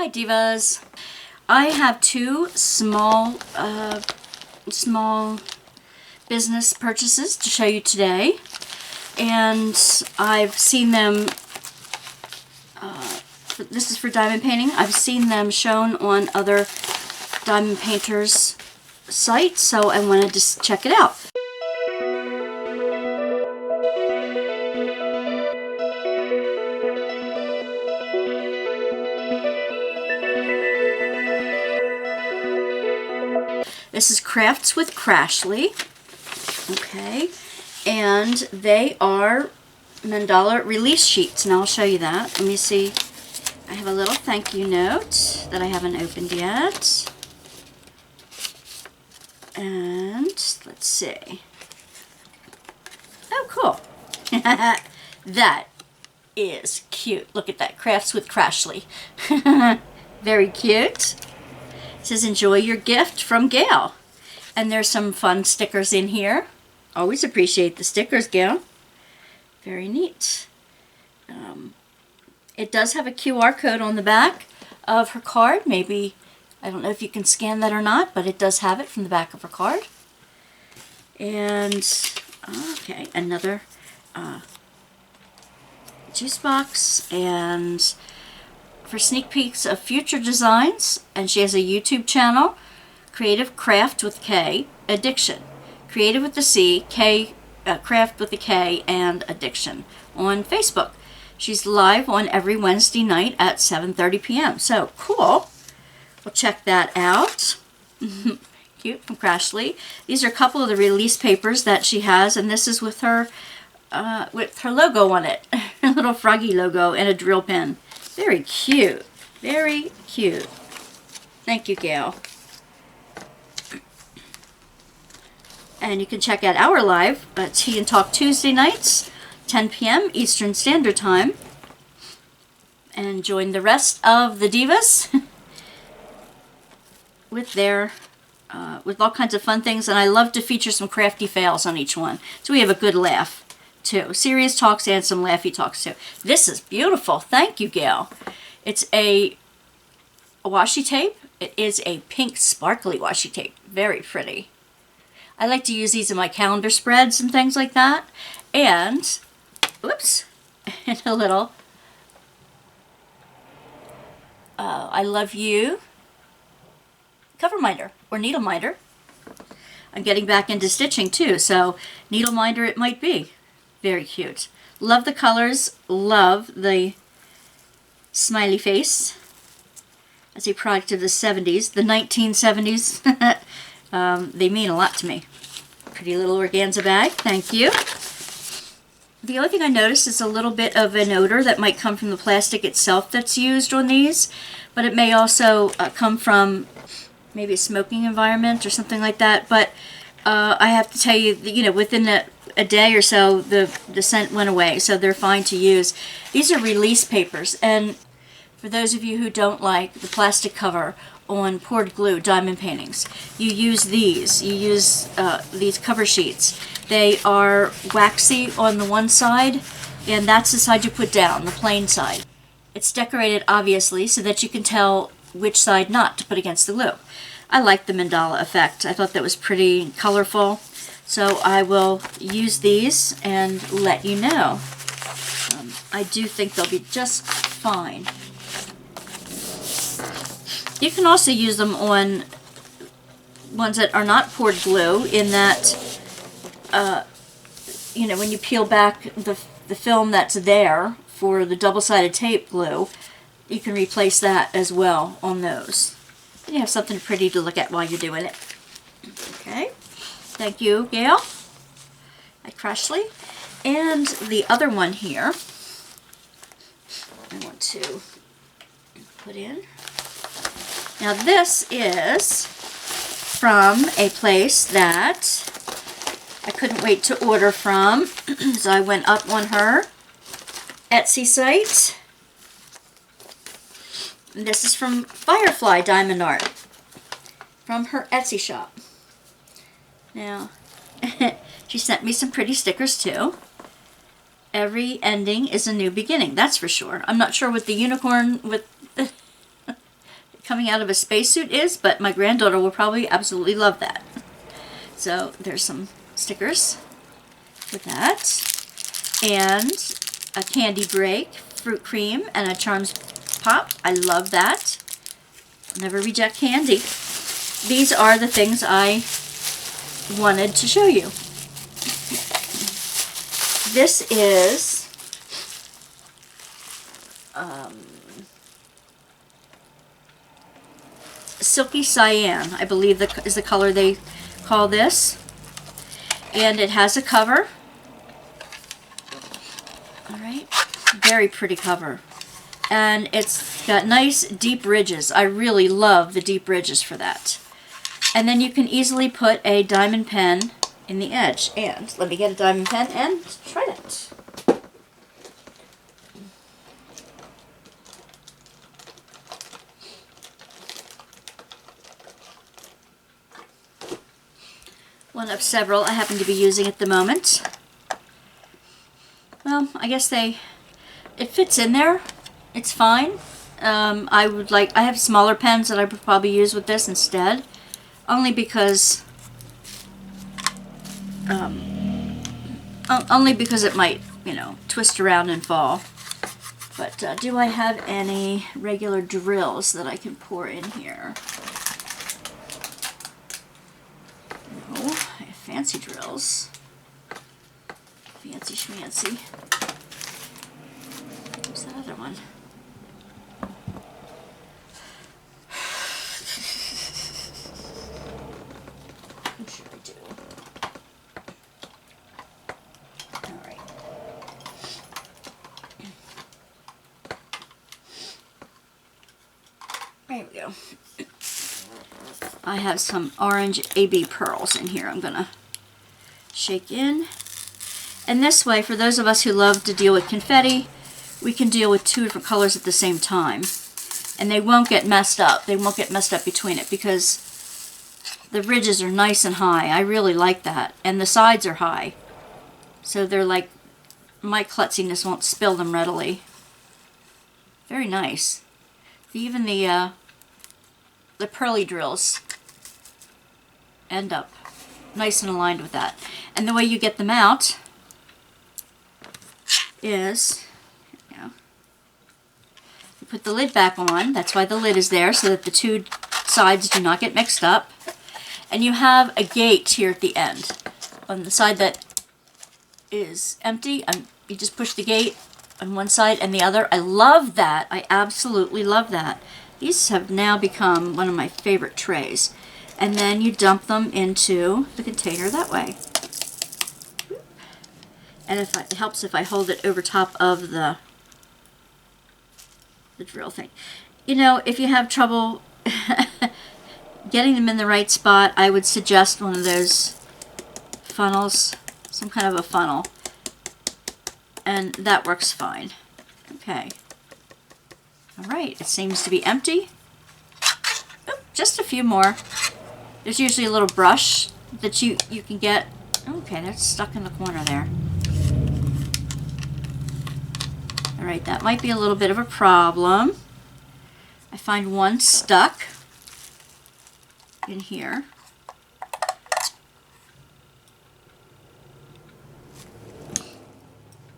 Hi Divas. I have two small business purchases to show you today, and I've seen them, this is for diamond painting. I've seen them shown on other diamond painters sites, so I wanted to check it out. This is Crafts with Crashley, okay, and they are mandala release sheets, and I'll show you that. Let me see. I have a little thank you note that I haven't opened yet, and let's see. Oh, cool. That is cute. Look at that, Crafts with Crashley. Very cute. It says, enjoy your gift from Gail. And there's some fun stickers in here. Always appreciate the stickers, Gail. Very neat. It does have a QR code on the back of her card. Maybe, I don't know if you can scan that or not, but it does have it from the back of her card. And, okay, another juice box, and for sneak peeks of future designs, and she has a YouTube channel, Creative Craft with K, Addiction. Creative with the C, K, Craft with the K, and Addiction on Facebook. She's live on every Wednesday night at 7:30 p.m. So, cool. We'll check that out. Cute, from Crashley. These are a couple of the release papers that she has, and this is with her logo on it. Her little froggy logo and a drill pen. Very cute. Very cute. Thank you, Gail. And you can check out our live Tea and Talk Tuesday nights, 10 p.m. Eastern Standard Time. And join the rest of the Divas with their with all kinds of fun things. And I love to feature some crafty fails on each one, so we have a good laugh too. Serious talks and some laughy talks too. This is beautiful. Thank you, Gail. It's a washi tape. It is a pink sparkly washi tape. Very pretty. I like to use these in my calendar spreads and things like that. And, whoops, and a little I love you cover minder or needle minder. I'm getting back into stitching too, so needle minder it might be. Very cute. Love the colors. Love the smiley face. As a product of the 70s, the 1970s. They mean a lot to me. Pretty little organza bag. Thank you. The only thing I noticed is a little bit of an odor that might come from the plastic itself that's used on these, but it may also come from maybe a smoking environment or something like that. But I have to tell you, you know, within a day or so, the scent went away, so they're fine to use. These are release papers, and for those of you who don't like the plastic cover on poured glue diamond paintings, you use these. You use these cover sheets. They are waxy on the one side, and that's the side you put down, the plain side. It's decorated, obviously, so that you can tell which side not to put against the glue. I like the mandala effect. I thought that was pretty colorful. So I will use these and let you know. I do think they'll be just fine. You can also use them on ones that are not poured glue, in that, you know, when you peel back the film that's there for the double-sided tape glue, you can replace that as well on those. And you have something pretty to look at while you're doing it. Okay. Thank you, Gail at Crashley. And the other one here, I want to put in. Now this is from a place that I couldn't wait to order from, so I went up on her Etsy site. And this is from Firefly Diamond Art, from her Etsy shop. Now, she sent me some pretty stickers too. Every ending is a new beginning, that's for sure. I'm not sure what the unicorn with coming out of a spacesuit is, but my granddaughter will probably absolutely love that. So there's some stickers for that. And a candy break, fruit cream, and a Charms Pop. I love that. Never reject candy. These are the things I wanted to show you. This is Silky Cyan, I believe is the color they call this. And it has a cover. Alright, very pretty cover. And it's got nice deep ridges. I really love the deep ridges for that. And then you can easily put a diamond pen in the edge. And let me get a diamond pen and try it. One of several I happen to be using at the moment. Well, I guess it fits in there. It's fine. I have smaller pens that I would probably use with this instead. Only because it might, twist around and fall. But do I have any regular drills that I can pour in here? No, I have fancy drills. Fancy schmancy. Where's that other one? I'm sure I do. Alright. There we go. I have some orange AB pearls in here I'm going to shake in. And this way, for those of us who love to deal with confetti, we can deal with two different colors at the same time. And they won't get messed up. They won't get messed up between it because the ridges are nice and high. I really like that. And the sides are high. So they're like, my klutziness won't spill them readily. Very nice. Even the pearly drills end up nice and aligned with that. And the way you get them out is, you put the lid back on. That's why the lid is there, so that the two sides do not get mixed up. And you have a gate here at the end. On the side that is empty, you just push the gate on one side and the other. I love that. I absolutely love that. These have now become one of my favorite trays. And then you dump them into the container that way. And it helps if I hold it over top of the drill thing. If you have trouble getting them in the right spot, I would suggest one of those funnels, some kind of a funnel. And that works fine. Okay. Alright, it seems to be empty. Oop, just a few more. There's usually a little brush that you can get. Okay, that's stuck in the corner there. Alright, that might be a little bit of a problem. I find one stuck in here.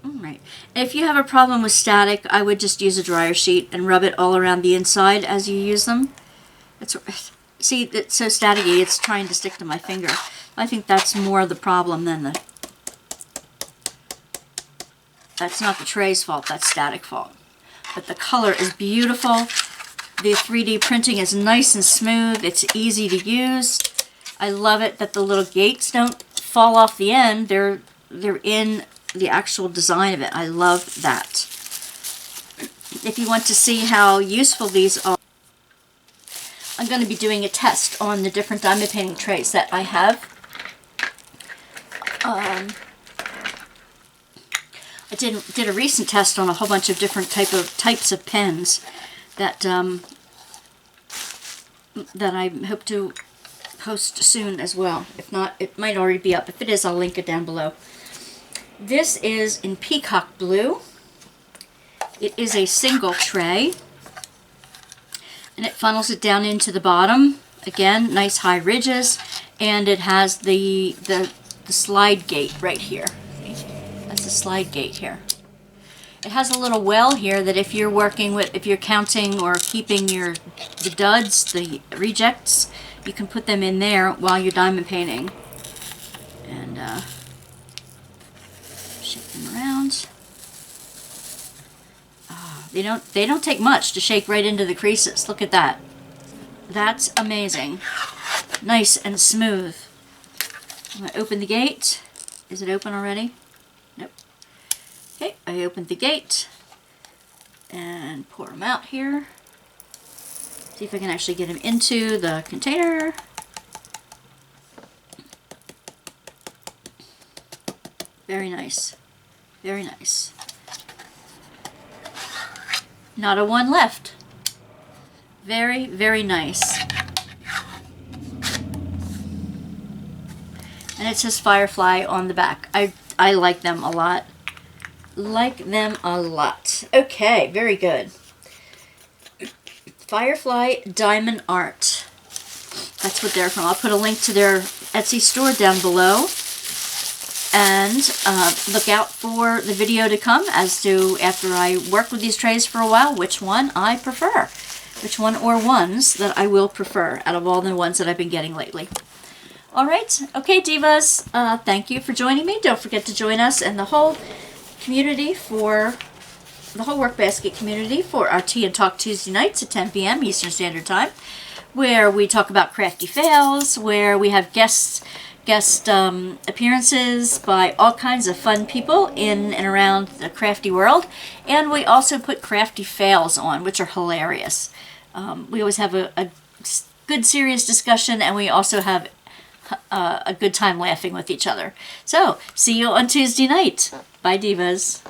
Alright, and if you have a problem with static, I would just use a dryer sheet and rub it all around the inside as you use them. See, it's so staticky, it's trying to stick to my finger. I think that's more the problem than that's not the tray's fault, that's static fault. But the color is beautiful. The 3D printing is nice and smooth. It's easy to use. I love it that the little gates don't fall off the end. They're in the actual design of it. I love that. If you want to see how useful these are, I'm going to be doing a test on the different diamond painting trays that I have. I did a recent test on a whole bunch of different types of pens that that I hope to post soon as well. If not, it might already be up. If it is, I'll link it down below. This is in peacock blue. It is a single tray. And it funnels it down into the bottom. Again, nice high ridges, and it has the slide gate right here. See? That's the slide gate here. It has a little well here that if you're working with, if you're counting or keeping the duds, the rejects, you can put them in there while you're diamond painting. And shake them around. They don't take much to shake right into the creases. Look at that. That's amazing. Nice and smooth. I'm going to open the gate. Is it open already? Nope. Okay, I opened the gate and pour them out here. See if I can actually get them into the container. Very nice. Very nice. Not a one left. Very, very nice. And it says Firefly on the back. I like them a lot. Like them a lot. Okay, very good. Firefly Diamond Art. That's what they're from. I'll put a link to their Etsy store down below. And look out for the video to come as to, after I work with these trays for a while, which one I prefer. Which one or ones that I will prefer out of all the ones that I've been getting lately. All right. Okay, Divas. Thank you for joining me. Don't forget to join us and the whole community for the whole Workbasket community for our Tea and Talk Tuesday nights at 10 p.m. Eastern Standard Time, where we talk about Crafty Fails, where we have guest appearances by all kinds of fun people in and around the crafty world, and we also put Crafty Fails on, which are hilarious. We always have a good serious discussion, and we also have a good time laughing with each other. So, see you on Tuesday night. Bye, Divas.